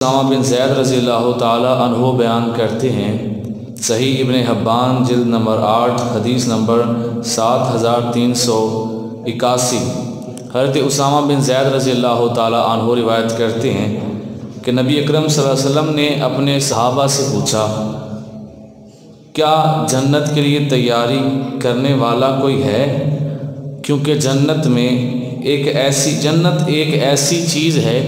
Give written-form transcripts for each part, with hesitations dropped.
اسامہ بن زید رضی اللہ تعالی عنہ بیان کرتے ہیں، صحیح ابن حبان جلد نمبر 8 حدیث نمبر 7381، حضرت اسامہ بن زید رضی اللہ تعالی عنہ روایت کرتے ہیں کہ نبی اکرم صلی اللہ علیہ وسلم نے اپنے صحابہ سے پوچھا، کیا جنت کے لیے تیاری کرنے والا کوئی ہے؟ کیونکہ جنت ایک ایسی چیز ہے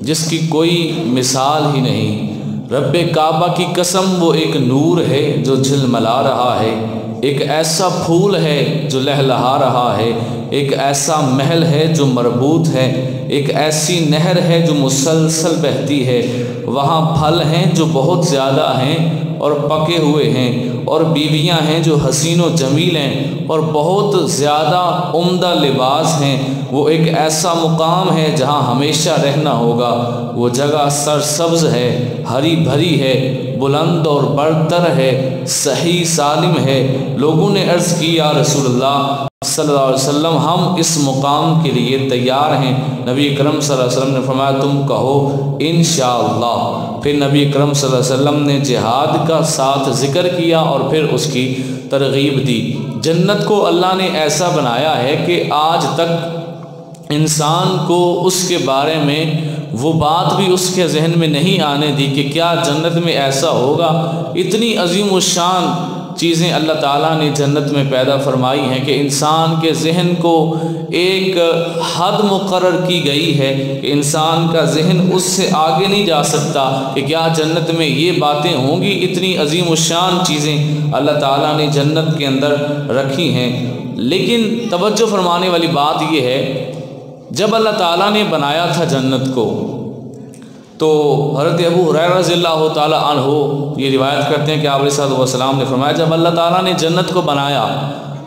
جس کی کوئی مثال ہی نہیں۔ رب کعبہ کی قسم، وہ ایک نور ہے جو جھلملا رہا ہے، ایک ایسا پھول ہے جو لہلہا رہا ہے، ایک ایسا محل ہے جو مربوط ہے، ایک ایسی نہر ہے جو مسلسل بہتی ہے، وہاں پھل ہیں جو بہت زیادہ ہیں اور پکے ہوئے ہیں، اور بیویاں ہیں جو حسین و جمیل ہیں اور بہت زیادہ عمدہ لباس ہیں۔ وہ ایک ایسا مقام ہے جہاں ہمیشہ رہنا ہوگا، وہ جگہ سرسبز ہے، ہری بھری ہے، بلند اور برتر ہے، صحیح سالم ہے۔ لوگوں نے عرض کی، یا رسول اللہ صلی اللہ علیہ وسلم، ہم اس مقام کے لیے تیار ہیں۔ نبی اکرم صلی اللہ علیہ وسلم نے فرمایا، تم کہو انشاءاللہ۔ پھر نبی اکرم صلی اللہ علیہ وسلم نے جہاد کا ساتھ ذکر کیا اور پھر اس کی ترغیب دی۔ جنت کو اللہ نے ایسا بنایا ہے کہ آج تک انسان کو اس کے بارے میں وہ بات بھی اس کے ذہن میں نہیں آنے دی کہ کیا جنت میں ایسا ہوگا۔ اتنی عظیم الشان چیزیں اللہ تعالیٰ نے جنت میں پیدا فرمائی ہیں کہ انسان کے ذہن کو ایک حد مقرر کی گئی ہے کہ انسان کا ذہن اس سے آگے نہیں جا سکتا کہ کیا جنت میں یہ باتیں ہوں گی۔ اتنی عظیم الشان چیزیں اللہ تعالیٰ نے جنت کے اندر رکھی ہیں۔ لیکن توجہ فرمانے والی بات یہ ہے، جب اللہ تعالیٰ نے بنایا تھا جنت کو تو حضرت ابو ہریرہ رضی اللہ تعالیٰ عنہ یہ روایت کرتے ہیں کہ آپ علیہ الصلوۃ والسلام نے فرمایا، جب اللہ تعالیٰ نے جنت کو بنایا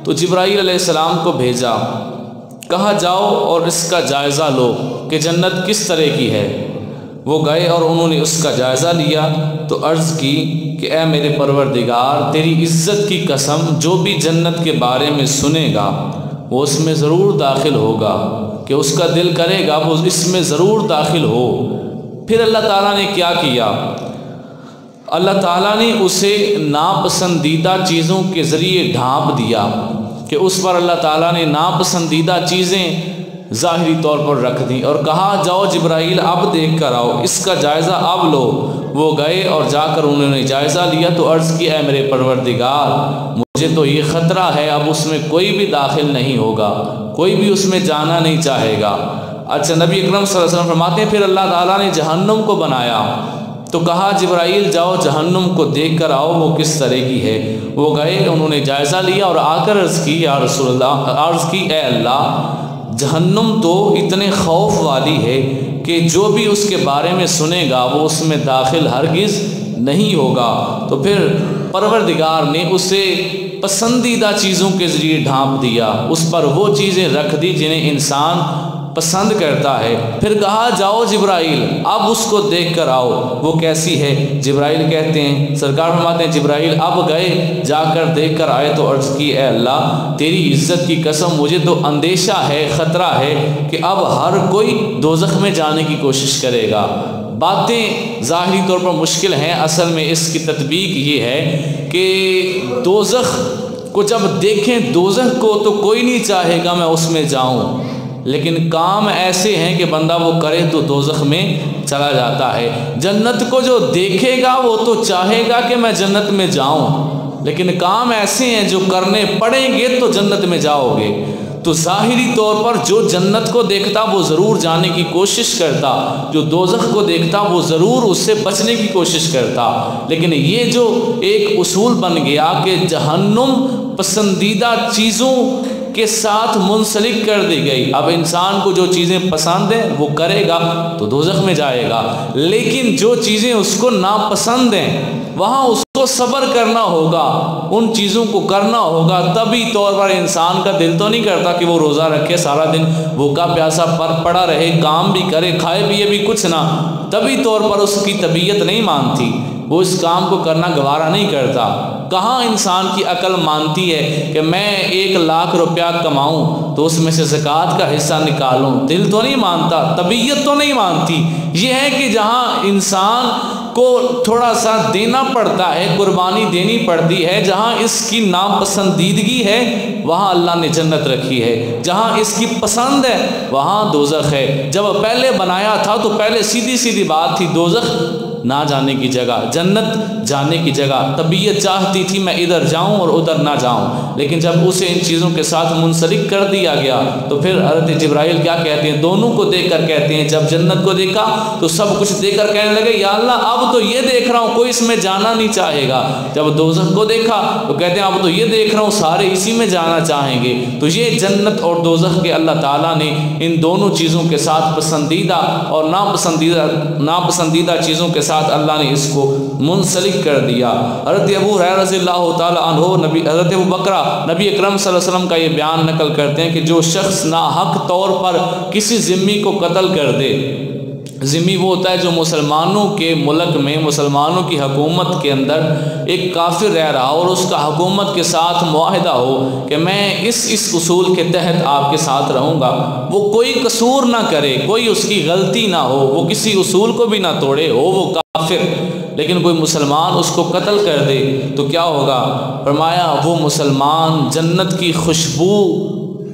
تو جبرائیل علیہ السلام کو بھیجا، کہا جاؤ اور اس کا جائزہ لو کہ جنت کس طرح کی ہے۔ وہ گئے اور انہوں نے اس کا جائزہ لیا تو عرض کی کہ اے میرے پروردگار، تیری عزت کی قسم، جو بھی جنت کے بارے میں سنے گا وہ اس میں ضرور داخل ہوگا، کہ اس کا دل کرے گا وہ اس میں ضرور داخل ہو۔ پھر اللہ تعالیٰ نے کیا کیا؟ اللہ تعالیٰ نے اسے ناپسندیدہ چیزوں کے ذریعے ڈھانپ دیا کہ اس پر اللہ تعالیٰ نے ناپسندیدہ چیزیں ظاہری طور پر رکھ دیں اور کہا جاؤ جبرائیل اب دیکھ کر آؤ، اس کا جائزہ اب لو۔ وہ گئے اور جا کر انہوں نے جائزہ لیا تو عرض کی، اے میرے پروردگار، مجھے تو یہ خطرہ ہے اب اس میں کوئی بھی داخل نہیں ہوگا، کوئی بھی اس میں جانا نہیں چاہے گا۔ اچھا، نبی اکرم صلی اللہ علیہ وسلم فرماتے ہیں پھر اللہ تعالیٰ نے جہنم کو بنایا تو کہا جبرائیل جاؤ جہنم کو دیکھ کر آؤ وہ کس طرح کی ہے۔ وہ گئے، انہوں نے جائزہ لیا اور آ کر عرض کی، یا رسول اللہ، عرض کی اے اللہ، جہنم تو اتنے خوف والی ہے کہ جو بھی اس کے بارے میں سنے گا وہ اس میں داخل ہرگز نہیں ہوگا۔ تو پھر پروردگار نے اسے پسندیدہ چیزوں کے ذریعے ڈھانپ دیا، اس پر وہ چیزیں رکھ دی جنہیں انسان پسند کرتا ہے۔ پھر کہا جاؤ جبرائیل اب اس کو دیکھ کر آؤ وہ کیسی ہے۔ جبرائیل کہتے ہیں، سرکار فرماتے ہیں جبرائیل اب گئے، جا کر دیکھ کر آئے تو عرض کی، اے اللہ، تیری عزت کی قسم، مجھے تو اندیشہ ہے، خطرہ ہے کہ اب ہر کوئی دوزخ میں جانے کی کوشش کرے گا۔ باتیں ظاہری طور پر مشکل ہیں، اصل میں اس کی تطبیق یہ ہے کہ دوزخ کو جب دیکھیں دوزخ کو تو کوئی نہیں چاہے گا میں اس میں جاؤں، لیکن کام ایسے ہیں کہ بندہ وہ کرے تو دوزخ میں چلا جاتا ہے۔ جنت کو جو دیکھے گا وہ تو چاہے گا کہ میں جنت میں جاؤں، لیکن کام ایسے ہیں جو کرنے پڑیں گے تو جنت میں جاؤ گے۔ تو ظاہری طور پر جو جنت کو دیکھتا وہ ضرور جانے کی کوشش کرتا، جو دوزخ کو دیکھتا وہ ضرور اس سے بچنے کی کوشش کرتا۔ لیکن یہ جو ایک اصول بن گیا کہ جہنم پسندیدہ چیزوں کے ساتھ منسلک کر دی گئی، اب انسان کو جو چیزیں پسند ہیں وہ کرے گا تو دوزخ میں جائے گا، لیکن جو چیزیں اس کو ناپسند ہیں وہاں اس کو صبر کرنا ہوگا، ان چیزوں کو کرنا ہوگا۔ طبی طور پر انسان کا دل تو نہیں کرتا کہ وہ روزہ رکھے، سارا دن بھوکا پیاسا پڑا رہے، کام بھی کرے، کھائے پیے بھی کچھ نہ، طبی طور پر اس کی طبیعت نہیں مانتی، وہ اس کام کو کرنا گوارا نہیں کرتا۔ کہاں انسان کی عقل مانتی ہے کہ میں 1,00,000 روپیہ کماؤں تو اس میں سے زکوٰۃ کا حصہ نکالوں؟ دل تو نہیں مانتا، طبیعت تو نہیں مانتی۔ یہ ہے کہ جہاں انسان کو تھوڑا سا دینا پڑتا ہے، قربانی دینی پڑتی ہے، جہاں اس کی ناپسندیدگی ہے وہاں اللہ نے جنت رکھی ہے، جہاں اس کی پسند ہے وہاں دوزخ ہے۔ جب پہلے بنایا تھا تو پہلے سیدھی سیدھی بات تھی، دوزخ نہ جانے کی جگہ، جنت جانے کی جگہ۔ طبیعت چاہتی تھی میں ادھر جاؤں اور ادھر نہ جاؤں، لیکن جب اسے ان چیزوں کے ساتھ منسلک کر دیا گیا تو پھر حضرت جبرائیل کیا کہتے ہیں؟ دونوں کو دیکھ کر کہتے ہیں، جب جنت کو دیکھا تو سب کچھ دیکھ کر کہنے لگے یا اللہ اب تو یہ دیکھ رہا ہوں کوئی اس میں جانا نہیں چاہے گا۔ جب دوزخ کو دیکھا تو کہتے ہیں اب تو یہ دیکھ رہا ہوں سارے اسی میں جانا چاہیں گے۔ تو یہ جنت اور دوزخ کے اللہ تعالیٰ نے ان دونوں چیزوں کے ساتھ پسندیدہ اور ناپسندیدہ چیزوں کے ساتھ اللہ نے اس کو منسلک کر دیا۔ حضرت ابو ہریرہ رضی اللہ تعالیٰ عنہ حضرت ابو بکر نبی اکرم صلی اللہ علیہ وسلم کا یہ بیان نقل کرتے ہیں کہ جو شخص ناحق طور پر کسی ذمی کو قتل کر دے، ذمی وہ ہوتا ہے جو مسلمانوں کے ملک میں، مسلمانوں کی حکومت کے اندر ایک کافر رہ رہا اور اس کا حکومت کے ساتھ معاہدہ ہو کہ میں اس اصول کے تحت آپ کے ساتھ رہوں گا، وہ کوئی قصور نہ کرے، کوئی اس کی غلطی نہ ہو، وہ کسی اصول کو بھی نہ توڑے، ہو وہ کافر، لیکن کوئی مسلمان اس کو قتل کر دے تو کیا ہوگا؟ فرمایا وہ مسلمان جنت کی خوشبو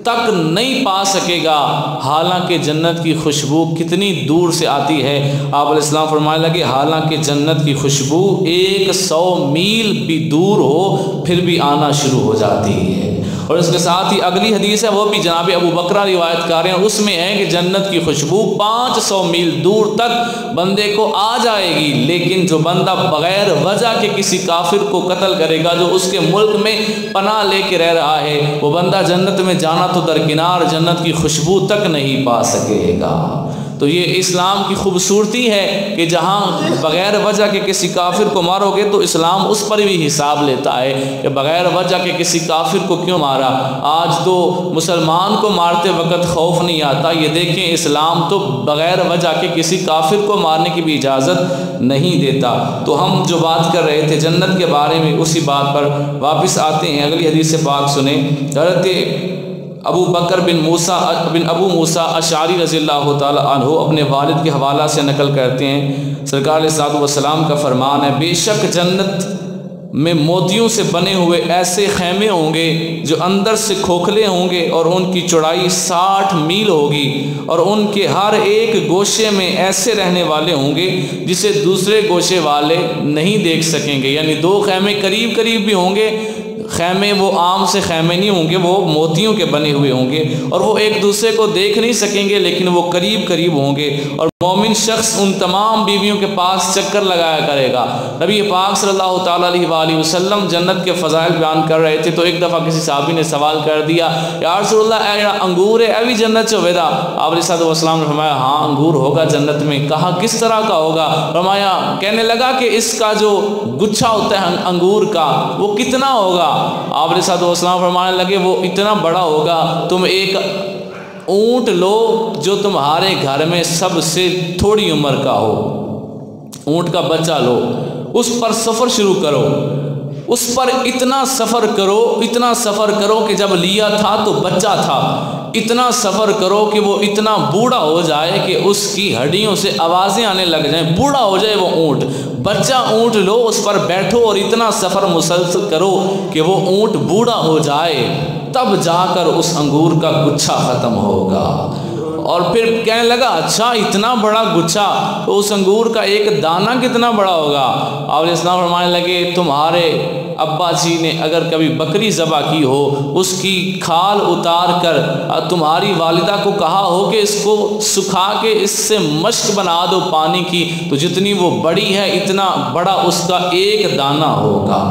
تک نہیں پا سکے گا، حالانکہ جنت کی خوشبو کتنی دور سے آتی ہے۔ آپ علیہ السلام فرمانے لگے حالانکہ جنت کی خوشبو 100 میل بھی دور ہو پھر بھی آنا شروع ہو جاتی ہے۔ اور اس کے ساتھ ہی اگلی حدیث ہے، وہ بھی جناب ابو بکرہ روایت کر رہے ہیں، اس میں ہے کہ جنت کی خوشبو 500 میل دور تک بندے کو آ جائے گی، لیکن جو بندہ بغیر وجہ کے کسی کافر کو قتل کرے گا جو اس کے ملک میں پناہ لے کے رہ رہا ہے، وہ بندہ جنت میں جانا تو درکنار جنت کی خوشبو تک نہیں پا سکے گا۔ تو یہ اسلام کی خوبصورتی ہے کہ جہاں بغیر وجہ کے کسی کافر کو مارو گے تو اسلام اس پر بھی حساب لیتا ہے کہ بغیر وجہ کے کسی کافر کو کیوں مارا۔ آج تو مسلمان کو مارتے وقت خوف نہیں آتا، یہ دیکھیں اسلام تو بغیر وجہ کے کسی کافر کو مارنے کی بھی اجازت نہیں دیتا۔ تو ہم جو بات کر رہے تھے جنت کے بارے میں، اسی بات پر واپس آتے ہیں۔ اگلی حدیث پاک سنیں، حضرت ابو بکر بن ابو موسیٰ اشعری رضی اللہ تعالیٰ عنہ اپنے والد کے حوالہ سے نقل کرتے ہیں، سرکار علیہ الصلوۃ والسلام کا فرمان ہے، بے شک جنت میں موتیوں سے بنے ہوئے ایسے خیمے ہوں گے جو اندر سے کھوکھلے ہوں گے اور ان کی چوڑائی 60 میل ہوگی، اور ان کے ہر ایک گوشے میں ایسے رہنے والے ہوں گے جسے دوسرے گوشے والے نہیں دیکھ سکیں گے۔ یعنی 2 خیمے قریب قریب بھی ہوں گے، خیمے وہ عام سے خیمے نہیں ہوں گے، وہ موتیوں کے بنے ہوئے ہوں گے، اور وہ ایک دوسرے کو دیکھ نہیں سکیں گے لیکن وہ قریب قریب ہوں گے، اور مومن شخص ان تمام بیویوں کے پاس چکر لگایا کرے گا۔ نبی پاک صلی اللہ تعالیٰ علیہ وآلہ وسلم جنت کے فضائل بیان کر رہے تھے تو ایک دفعہ کسی صحابی نے سوال کر دیا، یا رسول اللہ اے انگور ہے ابھی جنت چ ویدا؟ آپ علیہ السلام نے فرمایا ہاں انگور ہوگا جنت میں۔ کہا کس طرح کا ہوگا؟ فرمایا کہنے لگا کہ اس کا جو گچھا ہوتا ہے انگور کا وہ کتنا ہوگا؟ آپ علیہ السلام فرمانے لگے وہ اتنا بڑا ہوگا، تم ایک اونٹ لو جو تمہارے گھر میں سب سے تھوڑی عمر کا ہو، اونٹ کا بچہ لو، اس پر سفر شروع کرو، اس پر اتنا سفر کرو کہ جب لیا تھا تو بچہ تھا، اتنا سفر کرو کہ وہ اتنا بوڑھا ہو جائے کہ اس کی ہڈیوں سے آوازیں آنے لگ جائیں، بوڑھا ہو جائے وہ اونٹ، بچہ اونٹ لو اس پر بیٹھو اور اتنا سفر مسلسل کرو کہ وہ اونٹ بوڑھا ہو جائے، تب جا کر اس انگور کا گچھا ختم ہوگا۔ اور پھر کہنے لگا اچھا اتنا بڑا گچھا، تو اس انگور کا ایک دانہ کتنا بڑا ہوگا؟ آپ علیہ السلام فرمانے لگے تمہارے ابا جی نے اگر کبھی بکری ذبح کی ہو، اس کی کھال اتار کر تمہاری والدہ کو کہا ہو کہ اس کو سکھا کے اس سے مشق بنا دو پانی کی، تو جتنی وہ بڑی ہے اتنا بڑا اس کا ایک دانہ ہوگا۔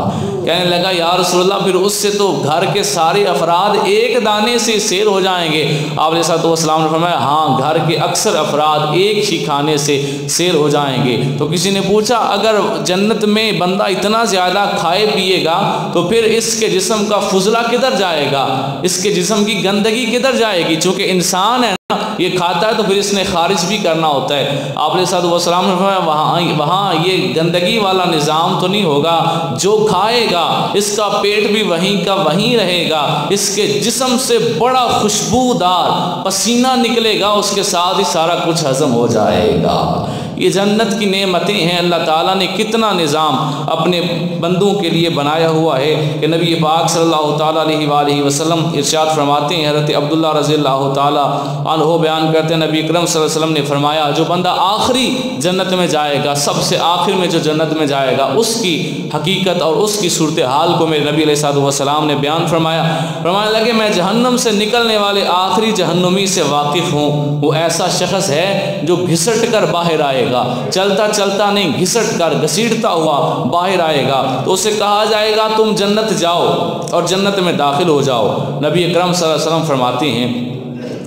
کہنے لگا یا رسول اللہ پھر اس سے تو گھر کے سارے افراد ایک دانے سے سیر ہو جائیں گے۔ آپ علیہ السلام نے فرمایا ہاں گھر کے اکثر افراد ایک ہی کھانے سے سیر ہو جائیں گے۔ تو کسی نے پوچھا اگر جنت میں بندہ اتنا زیادہ کھائے پیے گا تو پھر اس کے جسم کا فضلہ کدھر جائے گا، اس کے جسم کی گندگی کدھر جائے گی؟ چونکہ انسان ہے یہ کھاتا ہے تو پھر اس نے خارج بھی کرنا ہوتا ہے۔ آپ علیہ الصلوۃ والسلام نے فرمایا وہاں یہ گندگی والا نظام تو نہیں ہوگا، جو کھائے گا اس کا پیٹ بھی وہیں کا وہیں رہے گا، اس کے جسم سے بڑا خوشبودار پسینہ نکلے گا، اس کے ساتھ ہی سارا کچھ ہضم ہو جائے گا۔ یہ جنت کی نعمتیں ہیں، اللہ تعالیٰ نے کتنا نظام اپنے بندوں کے لیے بنایا ہوا ہے کہ نبی پاک صلی اللہ تعالیٰ علیہ وآلہ وسلم ارشاد فرماتے ہیں، حضرت عبداللہ رضی اللہ تعالیٰ عنہ بیان کرتے ہیں، نبی اکرم صلی اللہ علیہ وسلم نے فرمایا جو بندہ آخری جنت میں جائے گا، سب سے آخر میں جو جنت میں جائے گا، اس کی حقیقت اور اس کی صورتحال کو میرے نبی علیہ الصلوۃ والسلام نے بیان فرمایا لگے میں جہنم سے نکلنے والے آخری جہنمی سے واقف ہوں، وہ ایسا شخص ہے جو گھسٹ کر باہر آئے گا، چلتا چلتا نہیں، گھسٹ کر گھسیٹتا ہوا باہر آئے گا، تو اسے کہا جائے گا تم جنت جاؤ اور جنت میں داخل ہو جاؤ۔ نبی اکرم صلی اللہ علیہ وسلم فرماتے ہیں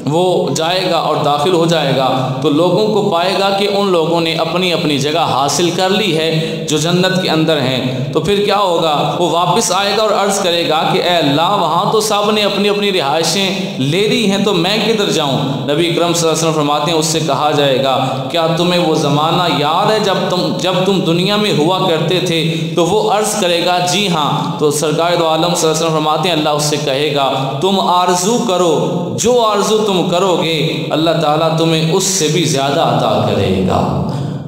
وہ جائے گا اور داخل ہو جائے گا تو لوگوں کو پائے گا کہ ان لوگوں نے اپنی اپنی جگہ حاصل کر لی ہے جو جنت کے اندر ہیں، تو پھر کیا ہوگا، وہ واپس آئے گا اور عرض کرے گا کہ اے اللہ وہاں تو سب نے اپنی اپنی رہائشیں لے لی ہیں، تو میں کدھر جاؤں؟ نبی اکرم صلی اللہ علیہ وسلم فرماتے ہیں اس سے کہا جائے گا کیا تمہیں وہ زمانہ یاد ہے جب تم دنیا میں ہوا کرتے تھے؟ تو وہ عرض کرے گا جی ہاں، تو سرکار دو عالم صلی اللہ علیہ وسلم فرماتے ہیں اللہ اس سے کہے گا تم آرزو کرو، جو آرزو تم کرو گے اللہ تعالیٰ تمہیں اس سے بھی زیادہ عطا کرے گا۔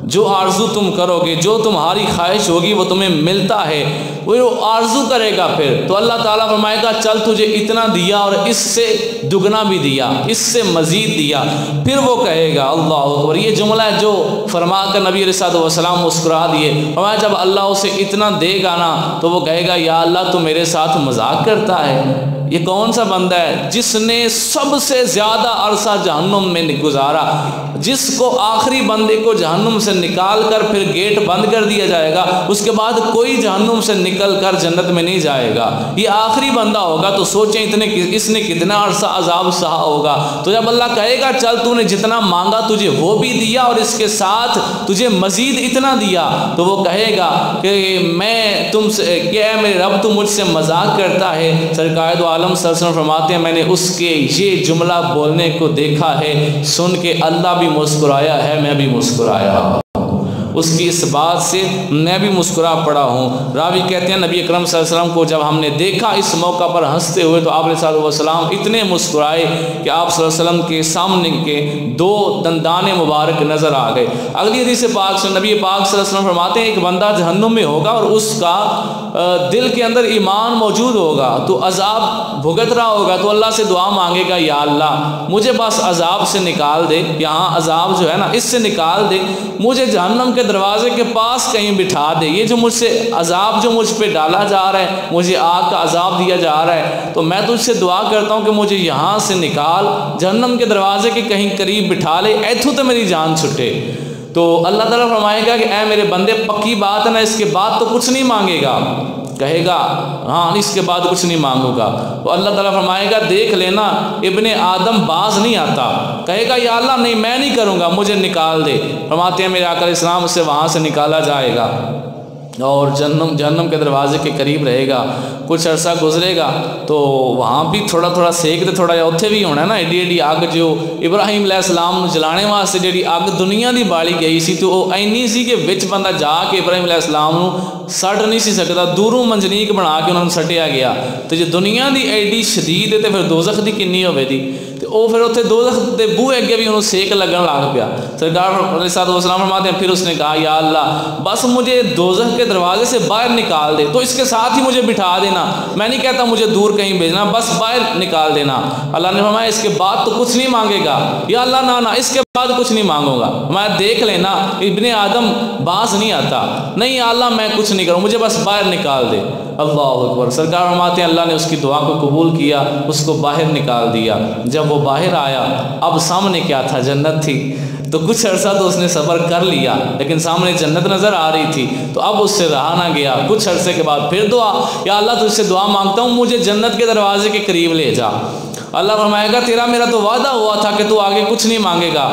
جو آرزو تم کرو گے، جو تمہاری خواہش ہوگی وہ تمہیں ملتا ہے، وہ آرزو کرے گا پھر تو اللہ تعالیٰ فرمائے گا چل تجھے اتنا دیا اور اس سے دگنا بھی دیا، اس سے مزید دیا، پھر وہ کہے گا اللہ اکبر۔ یہ جملہ ہے جو فرما کر نبی علیہ الصلوۃ والسلام مسکرا دیے، فرمایا جب اللہ اسے اتنا دے گا نا تو وہ کہے گا یا اللہ تو میرے ساتھ مذاق کرتا ہے، یہ کون سا بندہ ہے جس نے سب سے زیادہ عرصہ جہنم میں گزارا، جس کو آخری بندے کو جہنم سے نکال کر پھر گیٹ بند کر دیا جائے گا، اس کے بعد کوئی جہنم سے نکل کر جنت میں نہیں جائے گا، یہ آخری بندہ ہوگا، تو سوچیں اس نے کتنا عرصہ عذاب سہا ہوگا۔ تو جب اللہ کہے گا چل تو نے جتنا مانگا تجھے وہ بھی دیا اور اس کے ساتھ تجھے مزید اتنا دیا، تو وہ کہے گا کہ میں تم سے کہ اے میرے رب تو مجھ سے مذاق کرتا ہے۔ سرکار دو عالم صلی اللہ علیہ وسلم فرماتے ہیں میں نے اس کے یہ جملہ بولنے کو دیکھا ہے، سن کے اللہ بھی مسکرایا ہے، میں بھی مسکرایا، اس کی اس بات سے میں بھی مسکرا پڑا ہوں۔ راوی کہتے ہیں نبی اکرم صلی اللہ علیہ وسلم کو جب ہم نے دیکھا اس موقع پر ہنستے ہوئے تو آپ علیہ الصلوۃ والسلام اتنے مسکرائے کہ آپ صلی اللہ علیہ وسلم کے سامنے کے دو دندان مبارک نظر آ گئے۔ اگلی حدیث پاک سے نبی پاک صلی اللہ علیہ وسلم فرماتے ہیں ایک بندہ جہنم میں ہوگا اور اس کا دل کے اندر ایمان موجود ہوگا تو عذاب بھگت رہا ہوگا، تو اللہ سے دعا مانگے گا یا اللہ مجھے بس عذاب سے نکال دے، یہاں عذاب جو ہے نا اس سے نکال دے، مجھے جہنم کے دروازے کے پاس کہیں بٹھا دے، یہ جو مجھ سے عذاب جو مجھ پہ ڈالا جا رہا ہے، مجھے آگ کا عذاب دیا جا رہا ہے، تو میں تجھ سے دعا کرتا ہوں کہ مجھے یہاں سے نکال، جہنم کے دروازے کے کہیں قریب بٹھا لے، ایتھو تو میری جان چھٹے۔ تو اللہ تعالیٰ فرمائے گا کہ اے میرے بندے پکی بات ہے نا، اس کے بعد تو کچھ نہیں مانگے گا، کہے گا ہاں اس کے بعد کچھ نہیں مانگوں گا، تو اللہ تعالیٰ فرمائے گا دیکھ لینا ابن آدم باز نہیں آتا، کہے گا یا اللہ نہیں میں نہیں کروں گا، مجھے نکال دے۔ فرماتے ہیں میرے آقا علیہ السلام سے وہاں سے نکالا جائے گا اور جہنم کے دروازے کے قریب رہے گا، کچھ عرصہ گزرے گا تو وہاں بھی تھوڑا تھوڑا سیک تے تھوڑا جہا اتھے بھی ہونا ہے نا، ایڈی ایڈی اگ جو ابراہیم علیہ السلام جلانے واسطے جیڑی اگ دنیا دی بالی گئی سی تو وہ اینی سی کہ وچ بندہ جا کے ابراہیم علیہ السلام نو سٹ نہیں سی سکتا، دوروں منجنیق بنا کے انہوں نے سٹیا گیا، تو جی دنیا دی ایڈی شدید ہے تو پھر دوزخ دی کنی ہوئے دی، تو وہ پھر اتنے دوزخ دے بوئے اگے بھی انہوں سیک لگن لگ پیا۔ سرکار علیہ السلام فرماتے ہیں پھر اس نے کہا یا اللہ بس مجھے دوزخ کے دروازے سے باہر نکال دے، تو اس کے ساتھ ہی مجھے بٹھا دینا، میں نہیں کہتا مجھے دور کہیں بھیجنا، بس باہر نکال دینا۔ اللہ نے فرمایا اس کے بعد تو کچھ نہیں مانگے گا، یا اللہ نہ اس کے بعد کچھ نہیں مانگوں گا، میں دیکھ لینا ابن آدم باز نہیں آتا، نہیں یا اللہ میں کچھ نہیں کروں، مجھے بس باہر نکال دے۔ اللہ اکبر۔ سرکار فرماتے ہیں اللہ نے اس کی دعا کو قبول کیا، اس کو باہر نکال دیا۔ جب وہ باہر آیا اب سامنے کیا تھا؟ جنت تھی، تو کچھ عرصہ تو اس نے صبر کر لیا لیکن سامنے جنت نظر آ رہی تھی تو اب اس سے رہا نہ گیا، کچھ عرصے کے بعد پھر دعا، یا اللہ تجھ سے دعا مانگتا ہوں مجھے جنت کے دروازے کے قریب لے جا۔ اللہ فرمائے گا تیرا میرا تو وعدہ ہوا تھا کہ تو آگے کچھ نہیں مانگے گا،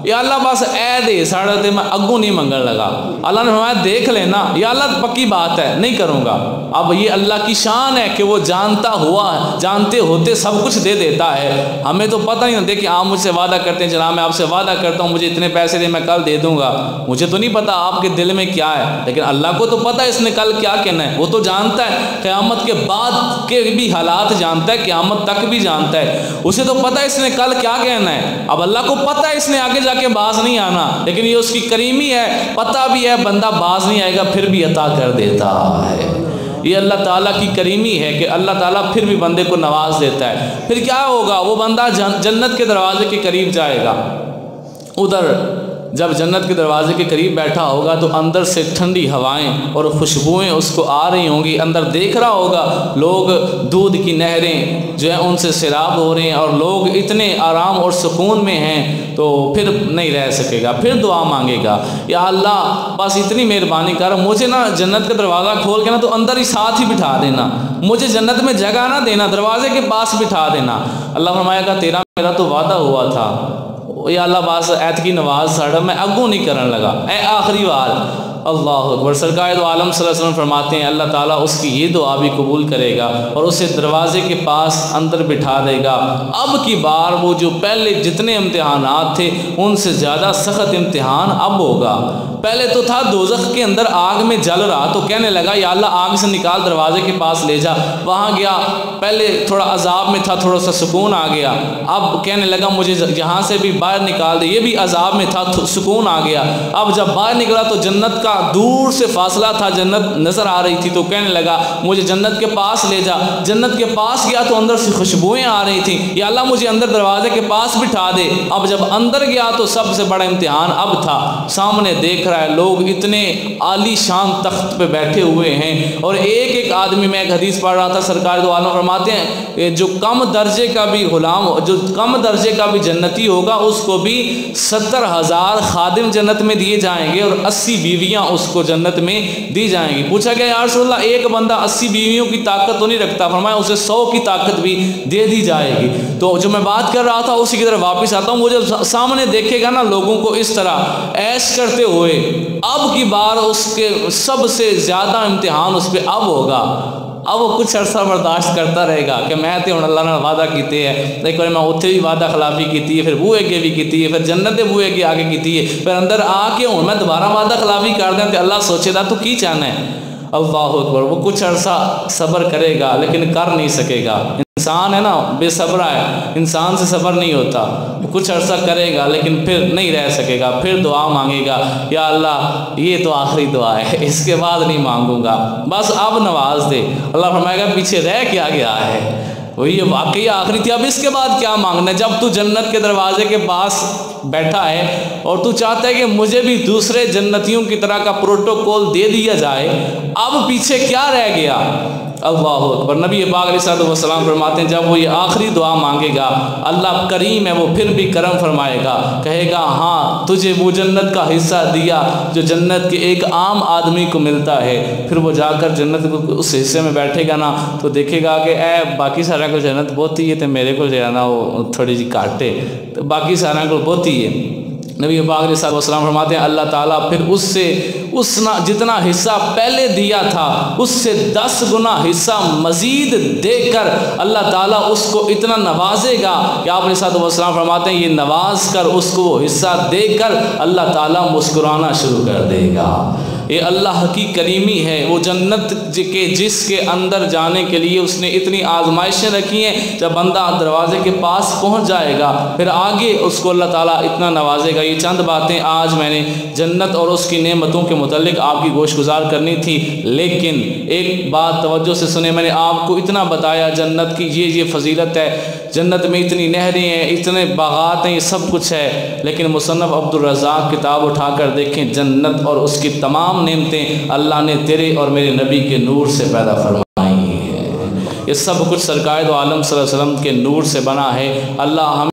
یا اللہ بس اے دے ساڑھے تے میں اگوں نہیں منگن لگا۔ اللہ نے فرمایا دیکھ لینا، یا اللہ پکی بات ہے نہیں کروں گا۔ اب یہ اللہ کی شان ہے کہ وہ جانتے ہوتے سب کچھ دے دیتا ہے۔ ہمیں تو پتہ نہیں ہوتا کہ آپ مجھ سے وعدہ کرتے ہیں جناب میں آپ سے وعدہ کرتا ہوں مجھے اتنے پیسے دے میں کل دے دوں گا، مجھے تو نہیں پتا آپ کے دل میں کیا ہے، لیکن اللہ کو تو پتہ ہے اس نے کل کیا کہنا ہے۔ وہ تو جانتا ہے قیامت کے بعد کے بھی حالات جانتا ہے، قیامت تک بھی جانتا ہے، اسے تو پتہ ہے اس نے کل کیا کہنا ہے۔ اب اللہ کو پتہ ہے اس نے آگے جا کے باز نہیں آنا، لیکن یہ اس کی کریمی ہے، پتہ بھی ہے بندہ باز نہیں آئے گا پھر بھی عطا کر دیتا ہے۔ یہ اللہ تعالیٰ کی کریمی ہے کہ اللہ تعالیٰ پھر بھی بندے کو نواز دیتا ہے۔ پھر کیا ہوگا؟ وہ بندہ جنت کے دروازے کے قریب جائے گا، ادھر جب جنت کے دروازے کے قریب بیٹھا ہوگا تو اندر سے ٹھنڈی ہوائیں اور خوشبوئیں اس کو آ رہی ہوں گی، اندر دیکھ رہا ہوگا لوگ دودھ کی نہریں جو ہیں ان سے سیراب ہو رہے ہیں اور لوگ اتنے آرام اور سکون میں ہیں، تو پھر نہیں رہ سکے گا، پھر دعا مانگے گا یا اللہ بس اتنی مہربانی کر مجھے نا جنت کا دروازہ کھول کے نا تو اندر ہی ساتھ ہی بٹھا دینا، مجھے جنت میں جگہ نہ دینا، دروازے کے پاس بٹھا دینا۔ اللہ فرمائے گا تیرا میرا تو وعدہ ہوا تھا، یا اللہ باس ایت کی نواز ساڑھا میں اگوں نہیں کرن لگا، اے آخری وار۔ اللہ اکبر۔ سرکار دو عالم صلی اللہ علیہ وسلم فرماتے ہیں اللہ تعالیٰ اس کی یہ دعا بھی قبول کرے گا اور اسے دروازے کے پاس اندر بٹھا دے گا۔ اب کی بار وہ جو پہلے جتنے امتحانات تھے ان سے زیادہ سخت امتحان اب ہوگا۔ پہلے تو تھا دوزخ کے اندر آگ میں جل رہا تو کہنے لگا یا اللہ آگ سے نکال دروازے کے پاس لے جا، وہاں گیا پہلے تھوڑا عذاب میں تھا، تھوڑا سا سکون آ گیا، اب کہنے لگا مجھے یہاں سے بھی باہر نکال دے، یہ بھی عذاب میں تھا سکون آ گیا، اب جب باہر نکلا تو جنت کا دور سے فاصلہ تھا، جنت نظر آ رہی تھی تو کہنے لگا مجھے جنت کے پاس لے جا، جنت کے پاس گیا تو اندر سے خوشبوئیں آ رہی تھیں، یا اللہ مجھے اندر دروازے کے پاس بٹھا دے۔ اب جب اندر گیا تو سب سے بڑا امتحان اب تھا، سامنے دیکھ رہا ہے لوگ اتنے عالی شان تخت پہ بیٹھے ہوئے ہیں اور ایک ایک آدمی، میں ایک حدیث پڑھ رہا تھا سرکار دو عالم فرماتے ہیں جو کم درجے کا بھی غلام، جو کم درجے کا بھی جنتی ہوگا اس کو بھی 70,000 خادم جنت میں دیے جائیں گے اور 80 بیویاں اس کو جنت میں دی جائیں گی۔ پوچھا گیا یا رسول اللہ ایک بندہ 80 بیویوں کی طاقت تو نہیں رکھتا؟ فرمایا اسے 100 کی طاقت بھی دے دی جائے گی۔ تو جو میں بات کر رہا تھا اسی کی طرف واپس آتا ہوں، وہ جب سامنے دیکھے گا نا لوگوں کو اس طرح عیش کرتے ہوئے، اب کی بار اس کے سب سے زیادہ امتحان اس پہ اب ہوگا۔ اب وہ کچھ عرصہ برداشت کرتا رہے گا کہ میں تو اللہ نے وعدہ کیتے ہیں، ایک بار میں اتنے بھی وعدہ خلافی کیتی ہے، پھر بوئے کے بھی کیتی ہے، پھر جنت بوئے کے آگے کیتی ہے، پھر اندر آ کے ہوں میں دوبارہ وعدہ خلافی کر دیں تو اللہ سوچے دا تو کی چاہنا ہے۔ اللہ اکبر۔ وہ کچھ عرصہ صبر کرے گا لیکن کر نہیں سکے گا، انسان ہے نا بے صبر ہے، انسان سے صبر نہیں ہوتا، کچھ عرصہ کرے گا لیکن پھر نہیں رہ سکے گا، پھر دعا مانگے گا یا اللہ یہ تو آخری دعا ہے، اس کے بعد نہیں مانگوں گا، بس اب نواز دے۔ اللہ فرمائے گا پیچھے رہ کیا گیا ہے، وہ یہ واقعی آخری تھی، اب اس کے بعد کیا مانگنا ہے؟ جب تو جنت کے دروازے کے پاس بیٹھا ہے اور تو چاہتا ہے کہ مجھے بھی دوسرے جنتیوں کی طرح کا پروٹوکول دے دیا جائے، اب پیچھے کیا رہ گیا؟ اللہ اکبر۔ نبی پاک علیہ السلام فرماتے ہیں جب وہ یہ آخری دعا مانگے گا اللہ کریم ہے وہ پھر بھی کرم فرمائے گا، کہے گا ہاں تجھے وہ جنت کا حصہ دیا جو جنت کے ایک عام آدمی کو ملتا ہے۔ پھر وہ جا کر جنت اس حصے میں بیٹھے گا نا تو دیکھے گا کہ اے باقی سارا کو جنت بہت ہی ہے تو میرے کو جو ہے نا وہ تھوڑی جی کاٹے، تو باقی سارا کو بہت ہی ہے۔ نبی پاک علیہ السلام فرماتے ہیں اللہ تعالیٰ پھر اس سے جتنا حصہ پہلے دیا تھا اس سے 10 گنا حصہ مزید دے کر اللہ تعالیٰ اس کو اتنا نوازے گا کہ آپ علیہ السلام فرماتے ہیں یہ نواز کر اس کو وہ حصہ دے کر اللہ تعالیٰ مسکرانا شروع کر دے گا۔ یہ اللہ کی کریمی ہے، وہ جنت کے جس کے اندر جانے کے لیے اس نے اتنی آزمائشیں رکھی ہیں، جب بندہ دروازے کے پاس پہنچ جائے گا پھر آگے اس کو اللہ تعالیٰ اتنا نوازے گا۔ یہ چند باتیں آج میں نے جنت اور اس کی نعمتوں کے متعلق آپ کی گوش گزار کرنی تھی، لیکن ایک بات توجہ سے سنیں، میں نے آپ کو اتنا بتایا جنت کی یہ فضیلت ہے، جنت میں اتنی نہریں ہیں، اتنے باغات ہیں، یہ سب کچھ ہے، لیکن مصنف عبد الرزاق کتاب اٹھا کر دیکھیں جنت اور اس کی تمام نعمتیں اللہ نے تیرے اور میرے نبی کے نور سے پیدا فرمائی ہیں۔ یہ سب کچھ سرکار دو عالم صلی اللہ علیہ وسلم کے نور سے بنا ہے۔ اللہ ہم